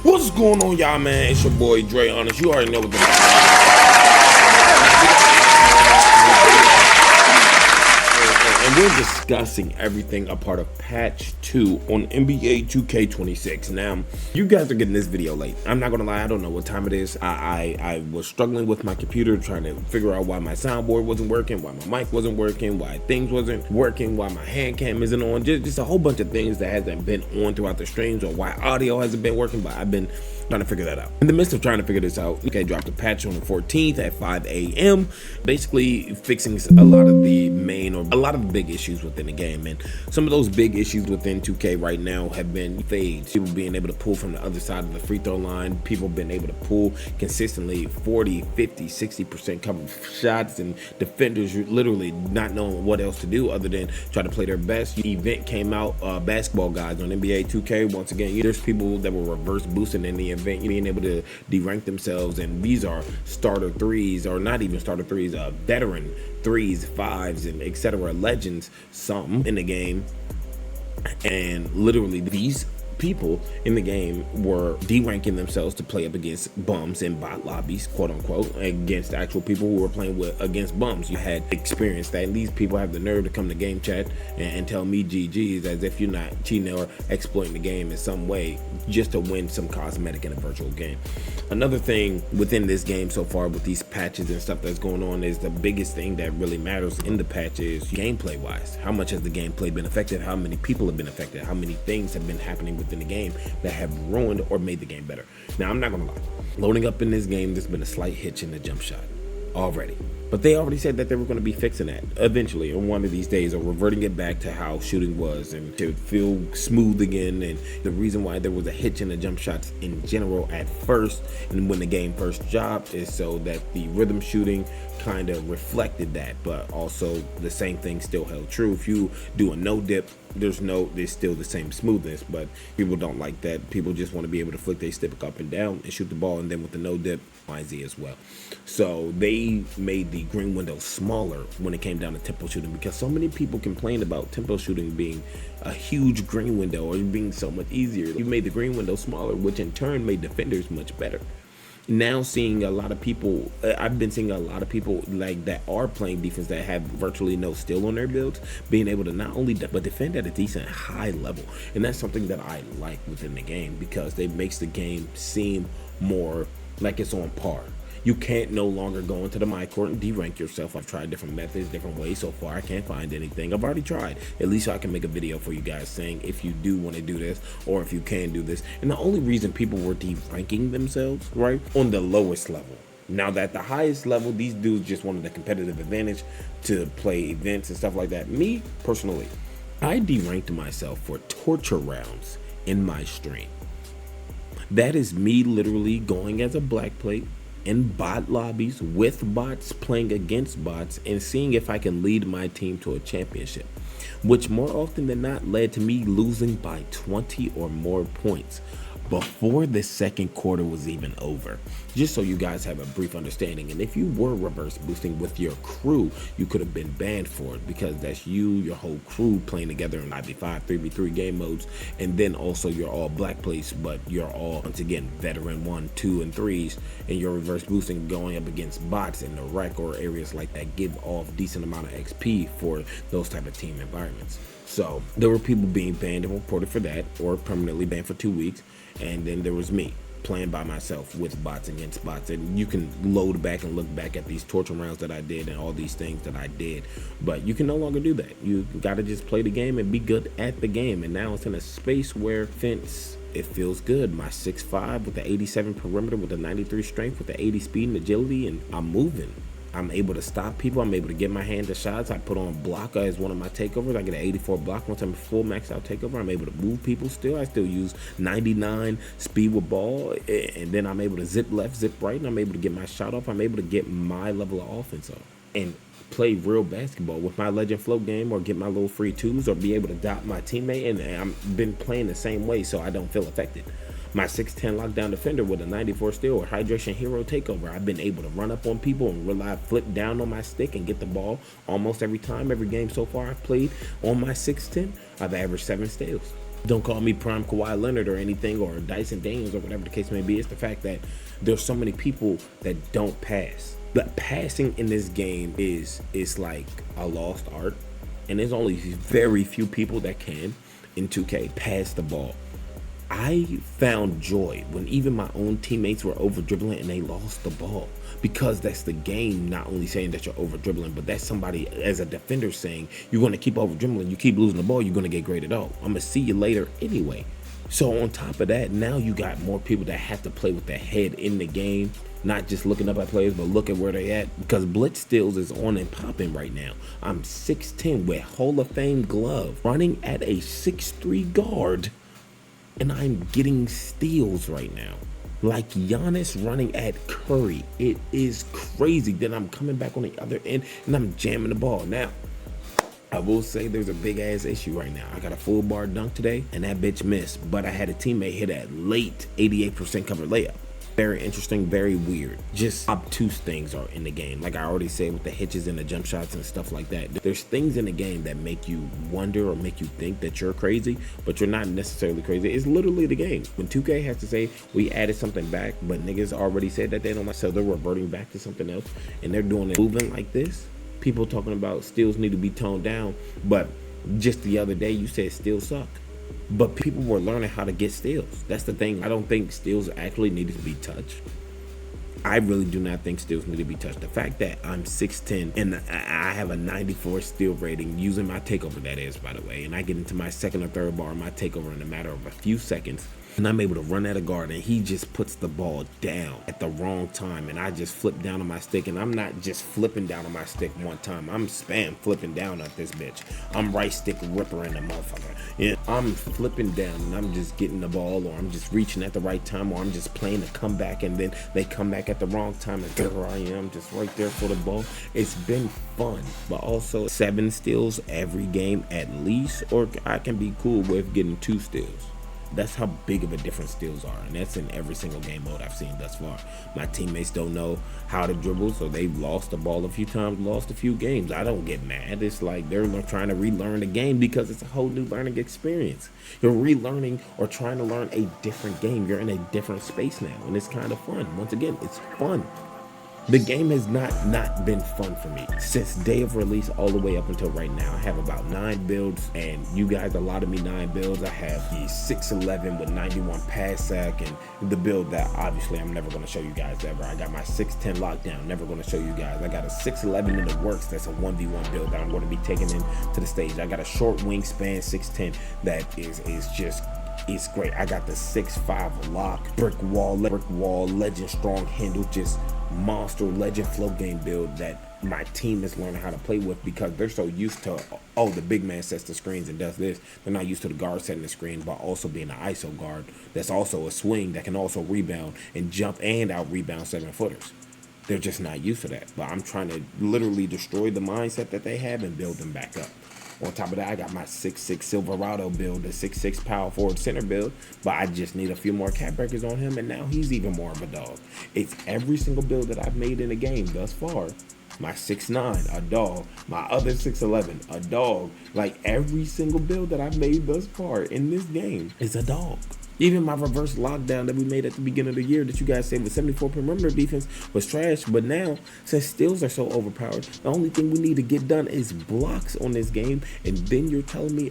What's going on, y'all, man? It's your boy Dre Honest. You already know what the and we're discussing everything a part of patch 2 on NBA 2K26. Now, you guys are getting this video late. I'm not gonna lie, I don't know what time it is. I was struggling with my computer, trying to figure out why my soundboard wasn't working, why my mic wasn't working, why things wasn't working, why my hand cam isn't on, just a whole bunch of things that hasn't been on throughout the streams, or why audio hasn't been working, but I've been trying to figure that out. In the midst of trying to figure this out, okay, dropped a patch on the 14th at 5 a.m. basically fixing a lot of the big issues within the game. And some of those big issues within 2K right now have been fades, people being able to pull from the other side of the free throw line, people being able to pull consistently 40, 50, 60% covered shots, and defenders literally not knowing what else to do other than try to play their best. The event came out, basketball guys on NBA 2K. Once again, there's people that were reverse boosting in the event, being able to de-rank themselves, and these are starter threes, or not even starter threes, veteran threes, fives, and etc. legends, some in the game. And literally these people in the game were de-ranking themselves to play up against bums in bot lobbies, quote unquote, against actual people who were playing against bums. You had experienced that, and these people have the nerve to come to game chat and tell me GGs as if you're not cheating or exploiting the game in some way just to win some cosmetic in a virtual game. Another thing within this game so far with these patches and stuff that's going on is the biggest thing that really matters in the patch is gameplay wise. How much has the gameplay been affected? How many people have been affected? How many things have been happening within the game that have ruined or made the game better? Now, I'm not gonna lie, loading up in this game, there's been a slight hitch in the jump shot already, but they already said that they were going to be fixing that eventually on one of these days, or reverting it back to how shooting was and to feel smooth again. And the reason why there was a hitch in the jump shots in general at first and when the game first dropped is so that the rhythm shooting kind of reflected that, but also the same thing still held true. If you do a no dip, there's still the same smoothness, but people don't like that. People just want to be able to flick their stick up and down and shoot the ball, and then with the no dip, YZ as well. So they made the green window smaller when it came down to tempo shooting, because so many people complained about tempo shooting being a huge green window or being so much easier. You made the green window smaller, which in turn made defenders much better. Now seeing a lot of people, I've been seeing a lot of people like that are playing defense that have virtually no steal on their builds, being able to not only but defend at a decent high level. And that's something that I like within the game, because it makes the game seem more like it's on par. You can't no longer go into the my court and de-rank yourself. I've tried different methods, different ways. So far, I can't find anything. I've already tried. At least I can make a video for you guys saying if you do want to do this, or if you can do this. And the only reason people were de-ranking themselves, right, on the lowest level. Now that the highest level, these dudes just wanted the competitive advantage to play events and stuff like that. Me, personally, I de-ranked myself for torture rounds in my stream. That is me literally going as a black plate in bot lobbies with bots, playing against bots, and seeing if I can lead my team to a championship, which more often than not led to me losing by 20 or more points before the second quarter was even over. Just so you guys have a brief understanding, and if you were reverse boosting with your crew, you could have been banned for it, because that's you, your whole crew playing together in 9v5, 3v3 game modes, and then also you're all black plates, but you're all, once again, veteran 1, 2, and 3s, and you're reverse boosting going up against bots in the rec or areas like that give off decent amount of XP for those type of team environments. So there were people being banned and reported for that, or permanently banned for 2 weeks. And then there was me playing by myself with bots against bots. And you can load back and look back at these torture rounds that I did and all these things that I did, but you can no longer do that. You gotta just play the game and be good at the game. And now it's in a space where fence, it feels good. My 6'5" with the 87 perimeter, with the 93 strength, with the 80 speed and agility, and I'm moving. I'm able to stop people. I'm able to get my hand to shots. I put on blocker as one of my takeovers. I get an 84 block once I'm full maxed out takeover. I'm able to move people still. I still use 99 speed with ball, and then I'm able to zip left, zip right, and I'm able to get my shot off. I'm able to get my level of offense up and play real basketball with my legend float game, or get my little free twos, or be able to dot my teammate. And I've been playing the same way, so I don't feel affected. My 6'10" lockdown defender with a 94 steal or hydration hero takeover, I've been able to run up on people and rely flip down on my stick and get the ball almost every time. Every game so far I've played on my 6'10", I've averaged 7 steals. Don't call me prime Kawhi Leonard or anything, or Dyson Daniels or whatever the case may be. It's the fact that there's so many people that don't pass. But passing in this game is like a lost art, and there's only very few people that can in 2K pass the ball. I found joy when even my own teammates were over dribbling and they lost the ball, because that's the game not only saying that you're over dribbling, but that's somebody as a defender saying you're going to keep over dribbling, you keep losing the ball, you're going to get graded out. I'm going to see you later anyway. So on top of that, now you got more people that have to play with their head in the game, not just looking up at players, but look at where they at, because blitz steals is on and popping right now. I'm 6'10" with Hall of Fame glove, running at a 6'3" guard, and I'm getting steals right now. Like Giannis running at Curry. It is crazy. Then I'm coming back on the other end and I'm jamming the ball. Now, I will say there's a big ass issue right now. I got a full bar dunk today and that bitch missed, but I had a teammate hit a late 88% cover layup. Very interesting, very weird. Just obtuse things are in the game. Like I already said, with the hitches and the jump shots and stuff like that. There's things in the game that make you wonder or make you think that you're crazy, but you're not necessarily crazy. It's literally the game. When 2K has to say we added something back, but niggas already said that they don't like, so they're reverting back to something else and they're doing it moving like this. People talking about steals need to be toned down, but just the other day you said steals suck. But people were learning how to get steals. That's the thing. I don't think steals actually needed to be touched. I really do not think steals need to be touched. The fact that I'm 6'10" and I have a 94 steal rating using my takeover, that is, by the way, and I get into my second or third bar, my takeover in a matter of a few seconds, and I'm able to run at a guard and he just puts the ball down at the wrong time, and I just flip down on my stick, and I'm not just flipping down on my stick one time. I'm spam flipping down at this bitch. I'm right stick ripper in the motherfucker. Yeah, I'm flipping down and I'm just getting the ball, or I'm just reaching at the right time, or I'm just playing a comeback and then they come back at the wrong time and there I am just right there for the ball. It's been fun, but also 7 steals every game at least, or I can be cool with getting 2 steals. That's how big of a difference steals are, and that's in every single game mode I've seen thus far. My teammates don't know how to dribble, so they've lost the ball a few times, lost a few games. I don't get mad. It's like they're trying to relearn the game because it's a whole new learning experience. You're relearning or trying to learn a different game. You're in a different space now, and it's kind of fun. Once again, it's fun. The game has not been fun for me since day of release all the way up until right now. I have about 9 builds, and you guys allotted me 9 builds. I have the 6'11" with 91 pass sack, and the build that obviously I'm never going to show you guys ever. I got my 6'10" lockdown, never going to show you guys. I got a 6'11" in the works. That's a 1v1 build that I'm going to be taking into the stage. I got a short wingspan 6'10" that is just, it's great. I got the 6'5" lock, brick wall, legend strong handle, just monster legend flow game build that my team is learning how to play with, because they're so used to, oh, the big man sets the screens and does this. They're not used to the guard setting the screen, but also being an ISO guard that's also a swing that can also rebound and jump and out rebound 7-footers. They're just not used to that. But I'm trying to literally destroy the mindset that they have and build them back up. On top of that, I got my 6'6" Silverado build, the 6'6" power forward center build, but I just need a few more cap breakers on him, and now he's even more of a dog. It's every single build that I've made in the game thus far. My 6'9", a dog. My other 6'11", a dog. Like every single build that I've made thus far in this game is a dog. Even my reverse lockdown that we made at the beginning of the year that you guys said with 74 perimeter defense was trash. But now, since steals are so overpowered, the only thing we need to get done is blocks on this game. And then you're telling me,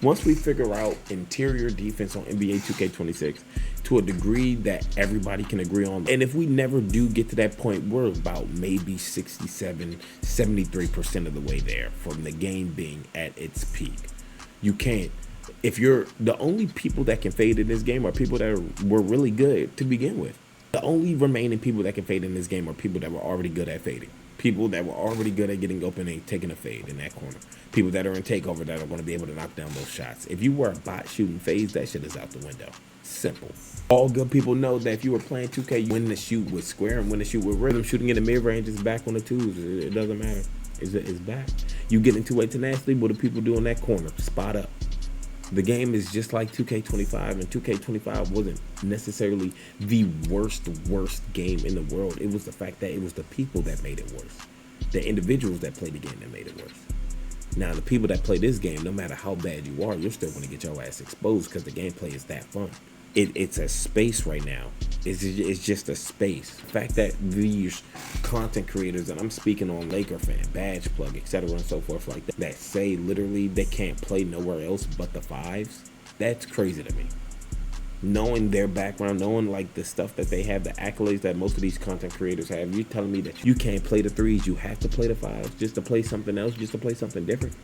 once we figure out interior defense on NBA 2K26 to a degree that everybody can agree on, and if we never do get to that point, we're about maybe 67, 73% of the way there from the game being at its peak. You can't. If you're the only people that can fade in this game are people that were really good to begin with. The only remaining people that can fade in this game are people that were already good at fading. People that were already good at getting open and taking a fade in that corner. People that are in takeover that are going to be able to knock down those shots. If you were a bot shooting fades, that shit is out the window. Simple. All good people know that if you were playing 2K, you win the shoot with square and win the shoot with rhythm. Shooting in the mid-range is back on the twos. It doesn't matter. It's back. You get into a tenacity, what do people do in that corner? Spot up. The game is just like 2K25, and 2K25 wasn't necessarily the worst game in the world. It was the fact that it was the people that made it worse. The individuals that played the game that made it worse. Now, the people that play this game, no matter how bad you are, you're still going to get your ass exposed because the gameplay is that fun. It's a space right now. It's just a space. The fact that these content creators, and I'm speaking on Laker fan, badge plug, etc. and so forth like that say literally they can't play nowhere else but the fives, that's crazy to me. Knowing their background, knowing like the stuff that they have, the accolades that most of these content creators have, you're telling me that you can't play the threes, you have to play the fives just to play something else, just to play something different.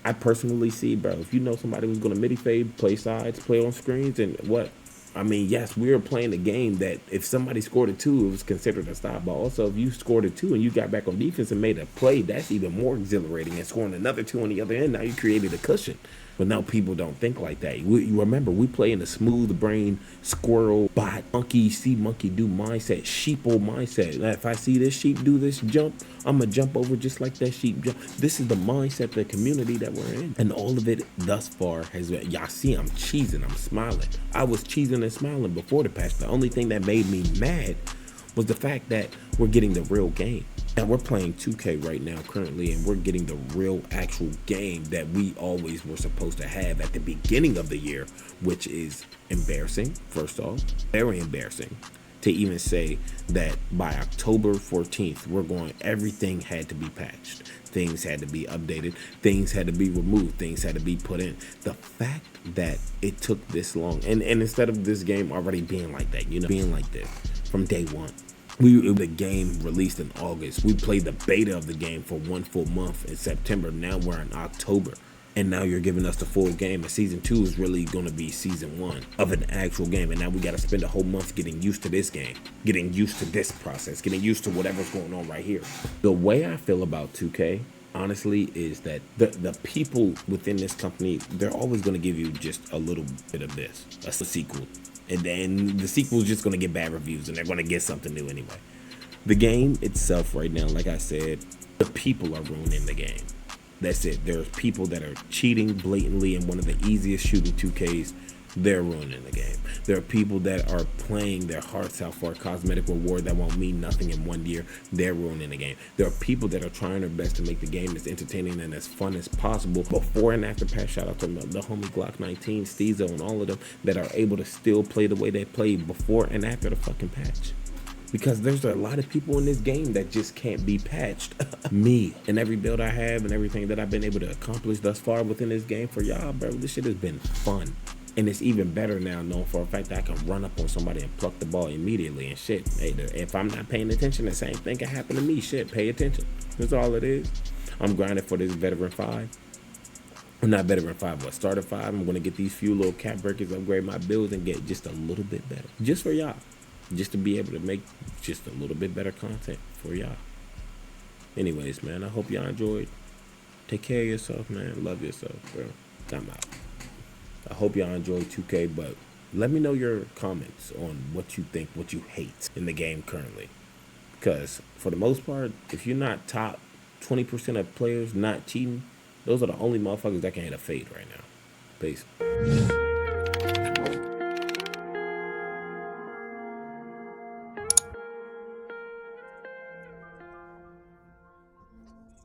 I personally see, bro, if you know somebody who's going to midi fade, play sides, play on screens, and what? I mean, yes, we were playing a game that if somebody scored a 2, it was considered a stop. But also, if you scored a 2 and you got back on defense and made a play, that's even more exhilarating. And scoring another 2 on the other end, now you created a cushion. But now people don't think like that. You remember, we play in a smooth brain, squirrel, bot, monkey, see monkey do mindset, sheeple mindset. Now, if I see this sheep do this jump, I'm going to jump over just like that sheep jump. This is the mindset, the community that we're in. And all of it thus far has been, y'all see I'm cheesing, I'm smiling. I was cheesing and smiling before the patch. The only thing that made me mad was the fact that we're getting the real game. Now we're playing 2K right now currently, and we're getting the real actual game that we always were supposed to have at the beginning of the year, which is embarrassing. First off, very embarrassing to even say that by October 14th, everything had to be patched. Things had to be updated. Things had to be removed. Things had to be put in. The fact that it took this long, and instead of this game already being like that, being like this from day one. The game released in August. We played the beta of the game for 1 full month in September. Now we're in October. And now you're giving us the full game. And season 2 is really going to be season 1 of an actual game. And now we got to spend a whole month getting used to this game, getting used to this process, getting used to whatever's going on right here. The way I feel about 2K, honestly, is that the people within this company, they're always going to give you just a little bit of this, a sequel. And then the sequel is just going to get bad reviews, and they're going to get something new anyway. The game itself right now, like I said, the people are ruining the game. That's it. There's people that are cheating blatantly in one of the easiest shooting 2Ks. They're ruining the game. There are people that are playing their hearts out for a cosmetic reward that won't mean nothing in 1 year. They're ruining the game. There are people that are trying their best to make the game as entertaining and as fun as possible before and after patch. Shout out to the homie Glock 19, Steezo, and all of them that are able to still play the way they played before and after the fucking patch. Because there's a lot of people in this game that just can't be patched. Me and every build I have and everything that I've been able to accomplish thus far within this game for y'all, bro, this shit has been fun. And it's even better now, knowing for a fact that I can run up on somebody and pluck the ball immediately and shit. Hey, if I'm not paying attention, the same thing can happen to me. Shit, pay attention. That's all it is. I'm grinding for this veteran 5. I'm not veteran 5, but starter 5. I'm going to get these few little cap breakers, upgrade my builds, and get just a little bit better. Just for y'all. Just to be able to make just a little bit better content for y'all. Anyways, man, I hope y'all enjoyed. Take care of yourself, man. Love yourself, bro. I'm out. I hope y'all enjoy 2K, but let me know your comments on what you think, what you hate in the game currently. Because for the most part, if you're not top 20% of players not cheating, those are the only motherfuckers that can hit a fade right now. Peace.